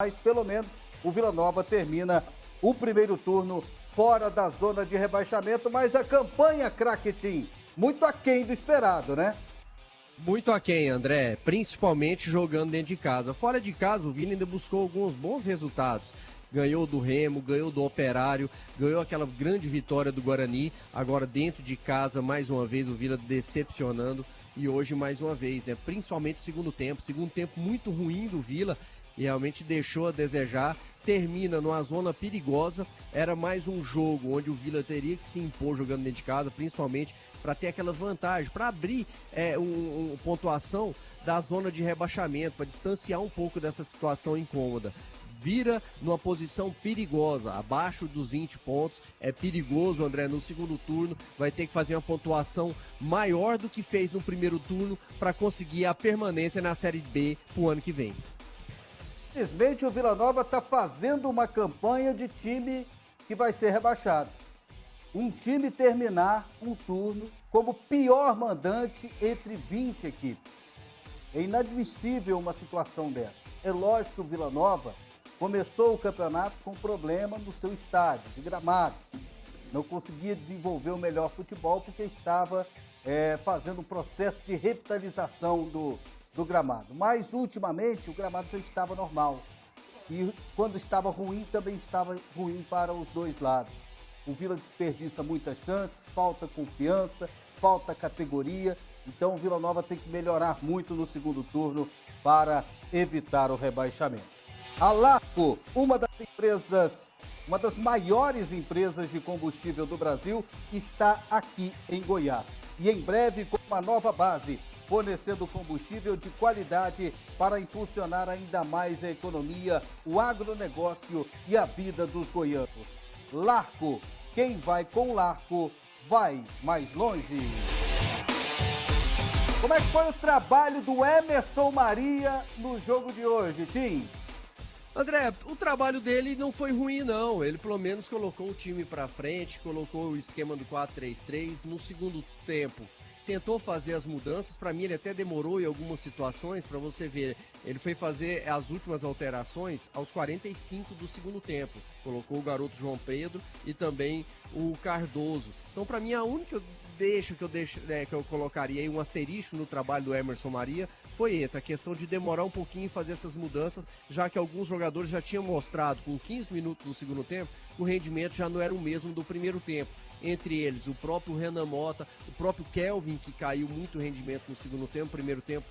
mas pelo menos o Vila Nova termina o primeiro turno fora da zona de rebaixamento, mas a campanha, craque Tim, muito aquém do esperado, né? Muito aquém, André, principalmente jogando dentro de casa. Fora de casa, o Vila ainda buscou alguns bons resultados. Ganhou do Remo, ganhou do Operário, ganhou aquela grande vitória do Guarani. Agora dentro de casa, mais uma vez, o Vila decepcionando. E hoje mais uma vez, né? Principalmente segundo tempo muito ruim do Vila e realmente deixou a desejar. Termina numa zona perigosa. Era mais um jogo onde o Vila teria que se impor jogando dentro de casa, principalmente para ter aquela vantagem, para abrir pontuação da zona de rebaixamento, para distanciar um pouco dessa situação incômoda. Vira numa posição perigosa, abaixo dos 20 pontos, é perigoso, André, no segundo turno, vai ter que fazer uma pontuação maior do que fez no primeiro turno para conseguir a permanência na Série B pro ano que vem. Infelizmente o Vila Nova está fazendo uma campanha de time que vai ser rebaixado. Um time terminar um turno como pior mandante entre 20 equipes. É inadmissível uma situação dessa. É lógico que o Vila Nova começou o campeonato com problema no seu estádio, de gramado. Não conseguia desenvolver o melhor futebol porque estava fazendo um processo de revitalização do gramado. Mas, ultimamente, o gramado já estava normal. E quando estava ruim, também estava ruim para os dois lados. O Vila desperdiça muitas chances, falta confiança, falta categoria. Então, o Vila Nova tem que melhorar muito no segundo turno para evitar o rebaixamento. A Larco, uma das maiores empresas de combustível do Brasil, está aqui em Goiás. E em breve com uma nova base, fornecendo combustível de qualidade para impulsionar ainda mais a economia, o agronegócio e a vida dos goianos. Larco, quem vai com Larco vai mais longe. Como é que foi o trabalho do Emerson Maria no jogo de hoje, Tim? André, o trabalho dele não foi ruim, não. Ele pelo menos colocou o time para frente, colocou o esquema do 4-3-3 no segundo tempo. Tentou fazer as mudanças, para mim ele até demorou em algumas situações, para você ver, ele foi fazer as últimas alterações aos 45 do segundo tempo, colocou o garoto João Pedro e também o Cardoso. Então para mim a única que eu colocaria aí um asterisco no trabalho do Emerson Maria foi essa, a questão de demorar um pouquinho em fazer essas mudanças, já que alguns jogadores já tinham mostrado com 15 minutos do segundo tempo, que o rendimento já não era o mesmo do primeiro tempo. Entre eles, o próprio Renan Mota, o próprio Kelvin, que caiu muito rendimento no segundo tempo, primeiro tempo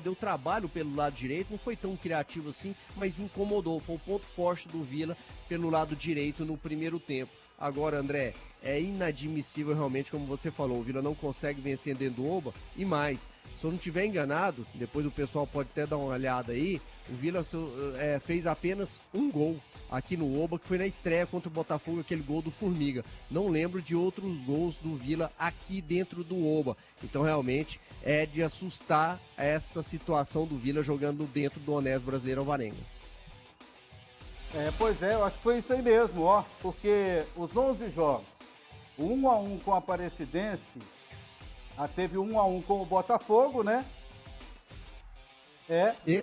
deu trabalho pelo lado direito, não foi tão criativo assim, mas incomodou, foi o ponto forte do Vila pelo lado direito no primeiro tempo. Agora, André, é inadmissível realmente, como você falou, o Vila não consegue vencer dentro do Oba, e mais, se eu não estiver enganado, depois o pessoal pode até dar uma olhada aí, o Vila fez apenas um gol aqui no Oba, que foi na estreia contra o Botafogo, aquele gol do Formiga. Não lembro de outros gols do Vila aqui dentro do Oba. Então, realmente, é de assustar essa situação do Vila jogando dentro do Onésio Brasileiro Alvarenga. Pois é, eu acho que foi isso aí mesmo, ó. Porque os 11 jogos, o 1-1 com a Aparecidense, teve 1-1 com o Botafogo, né?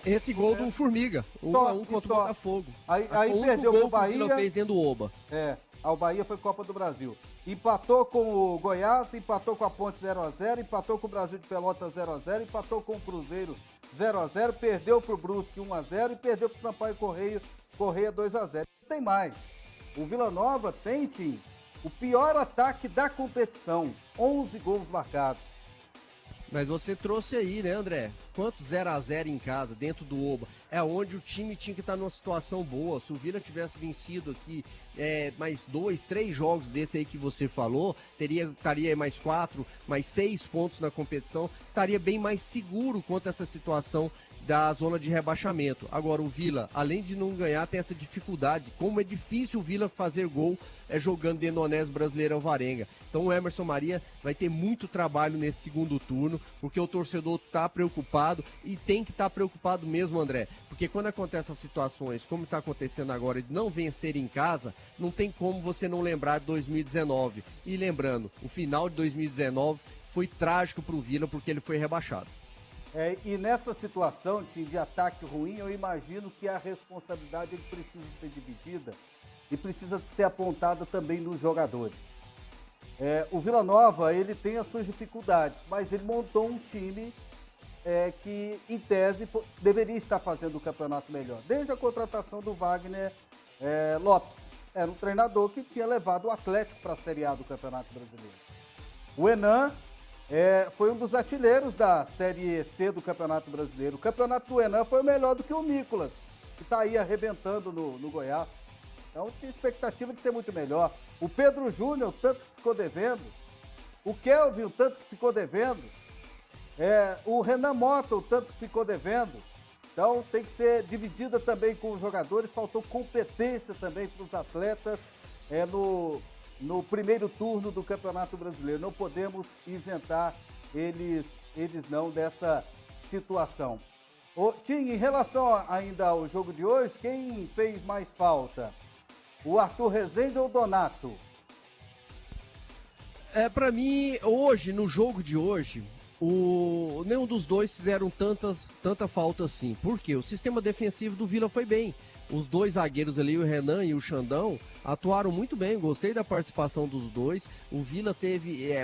Esse gol do Formiga, 1-1 contra o Botafogo. Aí perdeu pro Bahia. Que o Vila fez dentro do Oba. O Bahia foi Copa do Brasil. Empatou com o Goiás, empatou com a Ponte 0-0, empatou com o Brasil de Pelotas 0-0, empatou com o Cruzeiro 0-0, perdeu pro Brusque 1-0 e perdeu pro Sampaio Correia 2-0. Tem mais. O Vila Nova tem, Tim, o pior ataque da competição, 11 gols marcados. Mas você trouxe aí, né, André? Quantos 0-0 em casa, dentro do Oba? É onde o time tinha que estar numa situação boa. Se o Vila tivesse vencido aqui mais 2, 3 jogos desse aí que você falou, estaria mais 4, mais 6 pontos na competição, estaria bem mais seguro quanto a essa situação da zona de rebaixamento. Agora o Vila, além de não ganhar, tem essa dificuldade. Como é difícil o Vila fazer gol jogando dentro do Onésio Brasileiro Alvarenga. Então o Emerson Maria vai ter muito trabalho nesse segundo turno, porque o torcedor está preocupado e tem que estar preocupado mesmo, André. Porque quando acontecem essas situações, como está acontecendo agora, de não vencer em casa, não tem como você não lembrar de 2019. E lembrando, o final de 2019 foi trágico para o Vila porque ele foi rebaixado. E nessa situação, Tim, de ataque ruim, eu imagino que a responsabilidade ele precisa ser dividida e precisa ser apontada também nos jogadores. O Vila Nova, ele tem as suas dificuldades, mas ele montou um time que, em tese, deveria estar fazendo o campeonato melhor. Desde a contratação do Wagner Lopes. Era um treinador que tinha levado o Atlético para a Série A do Campeonato Brasileiro. O Henan foi um dos artilheiros da Série C do Campeonato Brasileiro. O campeonato do Henan foi melhor do que o Nicolas, que está aí arrebentando no Goiás. Então tinha expectativa de ser muito melhor. O Pedro Júnior, o tanto que ficou devendo. O Kelvin, o tanto que ficou devendo. O Renan Mota, o tanto que ficou devendo. Então tem que ser dividida também com os jogadores. Faltou competência também para os atletas no primeiro turno do Campeonato Brasileiro. Não podemos isentar eles não dessa situação. Tim, em relação ainda ao jogo de hoje, quem fez mais falta? O Arthur Rezende ou o Donato? Para mim, hoje, no jogo de hoje, nenhum dos dois fizeram tanta falta assim. Por quê? O sistema defensivo do Vila foi bem. Os dois zagueiros ali, o Renan e o Xandão, atuaram muito bem. Gostei da participação dos dois. O Vila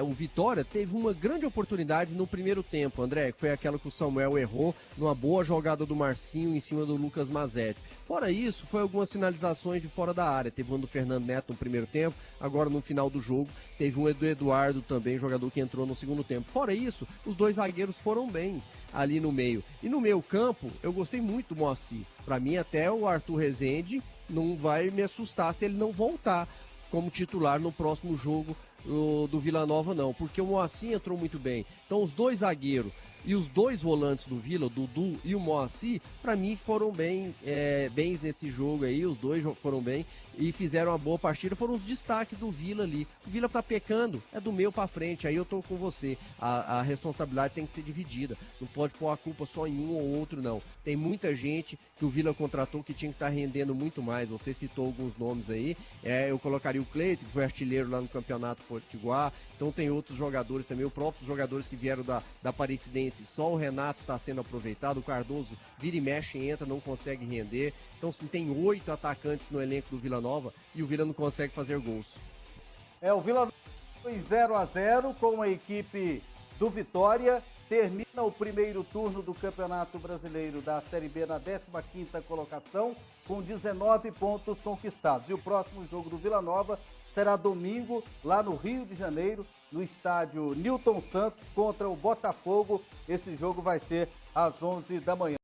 o Vitória teve uma grande oportunidade no primeiro tempo, André, que foi aquela que o Samuel errou numa boa jogada do Marcinho em cima do Lucas Mazetti. Fora isso, foi algumas sinalizações de fora da área. Teve uma do Fernando Neto no primeiro tempo, agora no final do jogo teve uma do Eduardo também, jogador que entrou no segundo tempo. Fora isso, os dois zagueiros foram bem ali no meio. E no meio campo, eu gostei muito do Moacir. Para mim, até o Arthur Rezende não vai me assustar se ele não voltar como titular no próximo jogo do Vila Nova, não. Porque o Moacir entrou muito bem. Então, os dois zagueiros e os dois volantes do Vila, o Dudu e o Moacir, para mim foram bens nesse jogo aí. Os dois foram bem e fizeram uma boa partida. Foram os destaques do Vila ali. O Vila tá pecando, é do meio para frente. Aí eu tô com você. A responsabilidade tem que ser dividida. Não pode pôr a culpa só em um ou outro, não. Tem muita gente que o Vila contratou que tinha que estar rendendo muito mais. Você citou alguns nomes aí. Eu colocaria o Cleiton, que foi artilheiro lá no Campeonato Potiguar. Então tem outros jogadores também, os próprios jogadores que vieram da Aparecidense. Só o Renato está sendo aproveitado. O Cardoso vira e mexe, entra, não consegue render. Então, sim, tem 8 atacantes no elenco do Vila Nova e o Vila não consegue fazer gols. O Vila Nova foi 0-0 com a equipe do Vitória. Termina o primeiro turno do Campeonato Brasileiro da Série B na 15ª colocação, com 19 pontos conquistados. E o próximo jogo do Vila Nova será domingo, lá no Rio de Janeiro, no estádio Newton Santos, contra o Botafogo. Esse jogo vai ser às 11 da manhã.